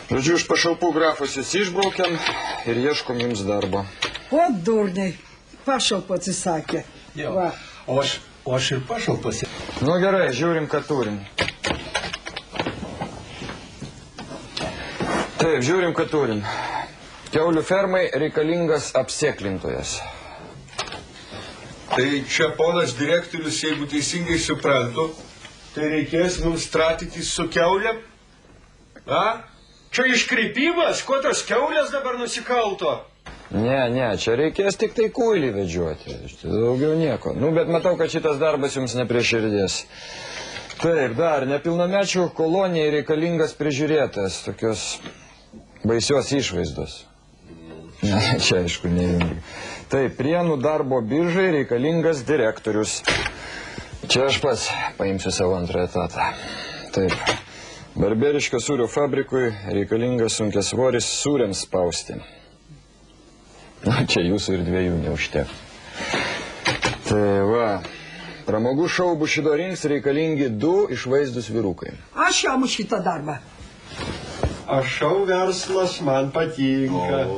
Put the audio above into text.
Žodžiu, iš pašalpų grafus jūs išbraukiam ir ieškom jums darbo. O durniai, pašalpų atsisakė. Va. O aš ir pašalpas. Nu gerai, žiūrim, ką turim. Taip, žiūrim, ką turim. Kiaulių fermai reikalingas apsėklintojas. Tai čia ponas direktorius, jeigu teisingai suprantu, tai reikės mums stratytis su kiaulėm? A? Čia iškreipimas? Ko tos kiaulės dabar nusikalto? Ne, čia reikės tik tai kuilį vedžioti. Daugiau nieko. Nu, bet matau, kad šitas darbas jums ne prie širdies. Taip, dar nepilnamečių kolonijai reikalingas prižiūrėtas, tokios baisios išvaizdos. Ne, čia aišku, nejungi. Taip, Prienų darbo biržai reikalingas direktorius. Čia aš pats paimsiu savo antrą etatą. Taip, Barberiškio sūrio fabrikui reikalingas sunkiasvoris sūriams spausti. Na, čia jūsų ir dviejų neužtek. Tai va, pramogų šou Bušido rinks reikalingi 2 išvaizdus vyrukai. Aš jam šitą darbą. Aš šou verslas man patinka.